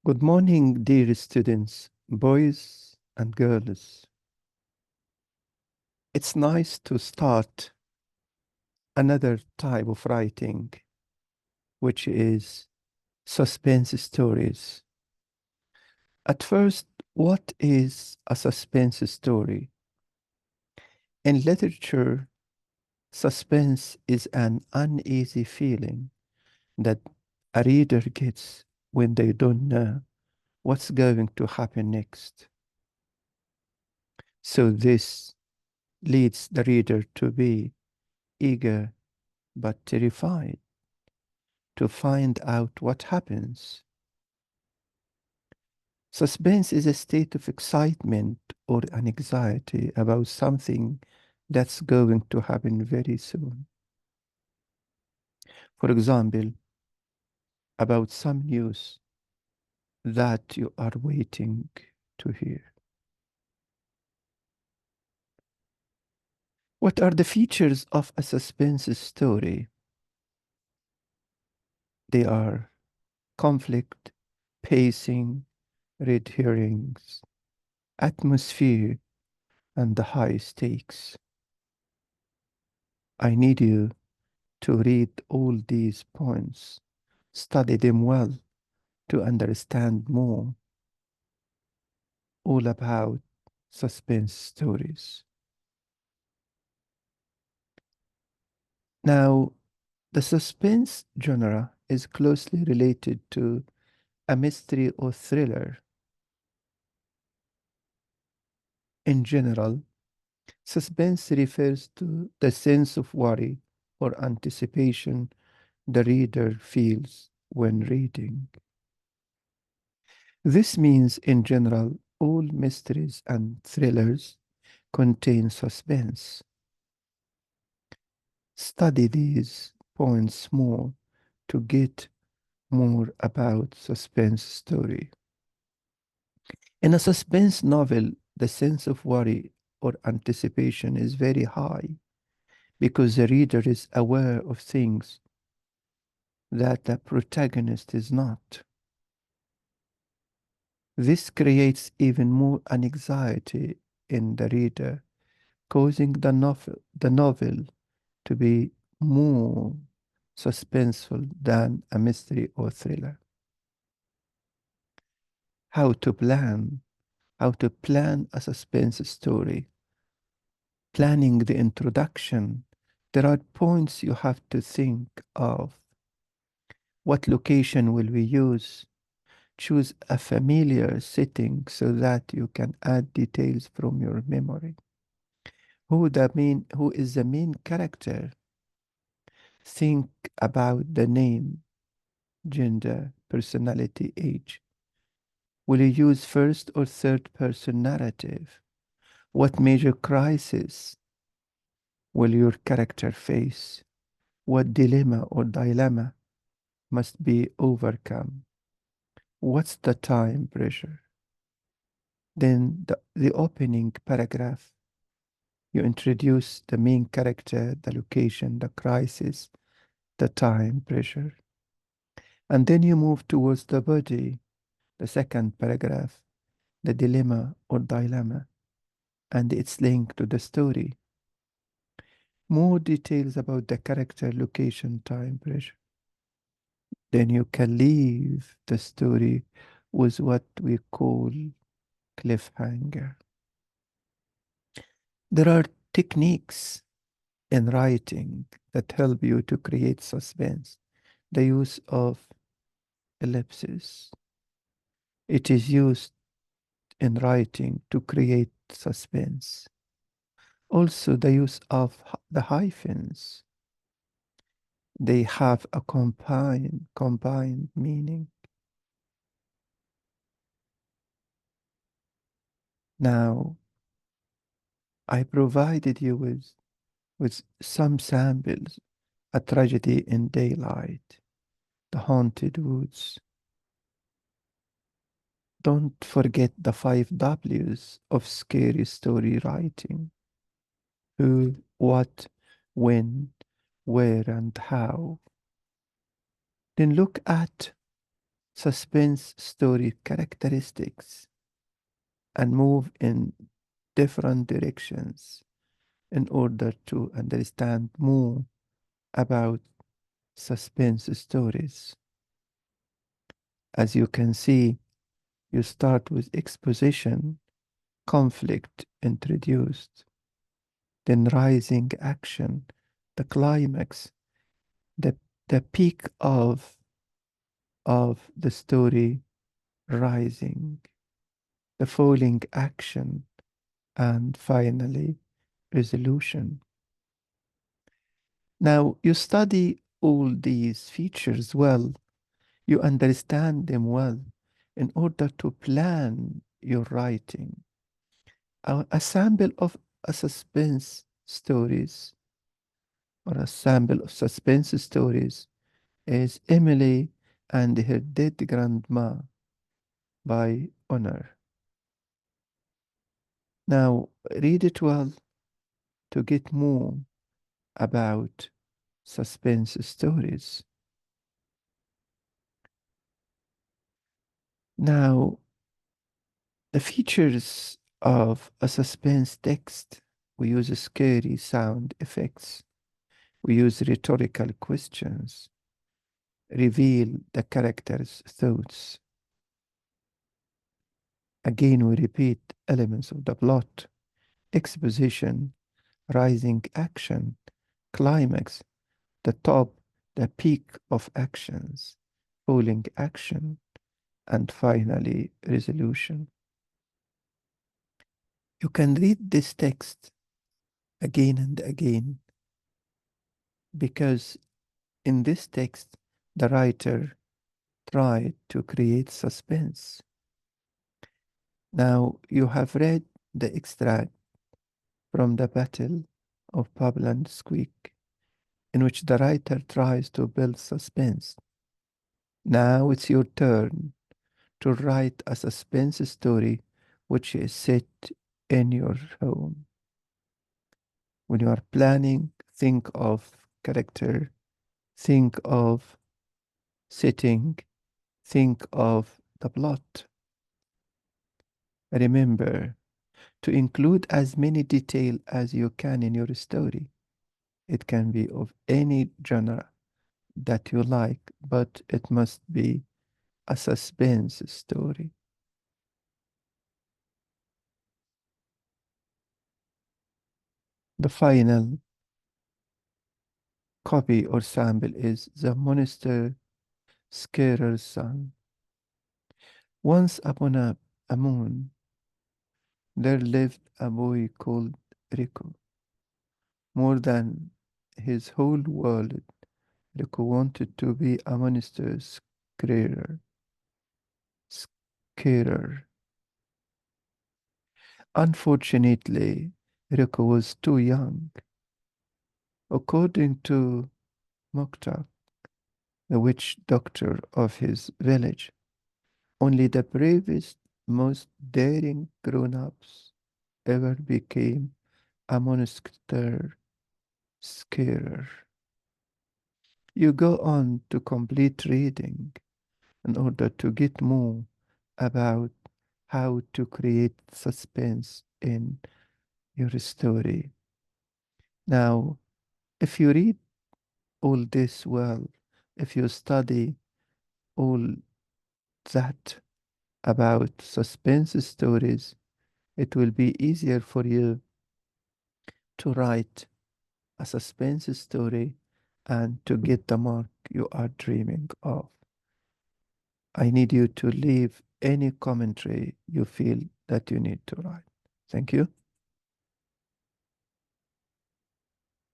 Good morning, dear students, boys and girls. It's nice to start another type of writing, which is suspense stories. At first, what is a suspense story? In literature, suspense is an uneasy feeling that a reader gets when they don't know what's going to happen next. So this leads the reader to be eager but terrified to find out what happens. Suspense is a state of excitement or an anxiety about something that's going to happen very soon. For example, about some news that you are waiting to hear. What are the features of a suspense story? They are conflict, pacing, red herrings, atmosphere, and the high stakes. I need you to read all these points, study them well to understand more all about suspense stories. Now, the suspense genre is closely related to a mystery or thriller. In general, suspense refers to the sense of worry or anticipation the reader feels when reading. This means, in general, all mysteries and thrillers contain suspense. Study these points more to get more about suspense story. In a suspense novel, the sense of worry or anticipation is very high because the reader is aware of things that the protagonist is not. This creates even more anxiety in the reader, causing the novel to be more suspenseful than a mystery or thriller. How to plan, how to plan a suspense story. Planning the introduction, there are points you have to think of. What location will we use? Choose a familiar setting so that you can add details from your memory. Who is the main character? Think about the name, gender, personality, age. Will you use first or third person narrative? What major crisis will your character face? What dilemma must be overcome? What's the time pressure? Then the opening paragraph, you introduce the main character, the location, the crisis, the time pressure. And then you move towards the body, the second paragraph, the dilemma, and its link to the story. More details about the character, location, time pressure. Then you can leave the story with what we call cliffhanger. There are techniques in writing that help you to create suspense. The use of ellipses. It is used in writing to create suspense. Also, the use of the hyphens. They have a combined meaning. Now, I provided you with some samples. A tragedy in daylight, the haunted woods. Don't forget the 5 W's of scary story writing. Who, what, when, where, and how. Then look at suspense story characteristics and move in different directions in order to understand more about suspense stories. As you can see, you start with exposition, conflict introduced, then rising action, the climax, the, the peak of the story rising, the falling action, and finally resolution. Now, you study all these features well, you understand them well in order to plan your writing. A sample of a suspense stories or a sample of suspense stories is Emily and Her Dead Grandma by Honor. Now, read it well to get more about suspense stories. Now, the features of a suspense text, we use scary sound effects, we use rhetorical questions, reveal the character's thoughts. Again, we repeat elements of the plot, exposition, rising action, climax, the top, the peak of actions, falling action, and finally resolution. You can read this text again and again because in this text the writer tried to create suspense. Now you have read the extract from the Battle of Pabland Squeak, in which the writer tries to build suspense. Now it's your turn to write a suspense story which is set in your home. When you are planning, think of character, think of setting, think of the plot. Remember to include as many detail as you can in your story. It can be of any genre that you like, but it must be a suspense story. The final copy or sample is The Monster Scarer's Son. Once upon a moon, there lived a boy called Rico. More than his whole world, Rico wanted to be a monster scarer. Scarer. Unfortunately, Rico was too young. According to Mokta, the witch doctor of his village, only the bravest, most daring grown-ups ever became a monster scarer. You go on to complete reading in order to get more about how to create suspense in your story. Now, if you read all this well, if you study all that about suspense stories, it will be easier for you to write a suspense story and to get the mark you are dreaming of. I need you to leave any commentary you feel that you need to write. Thank you.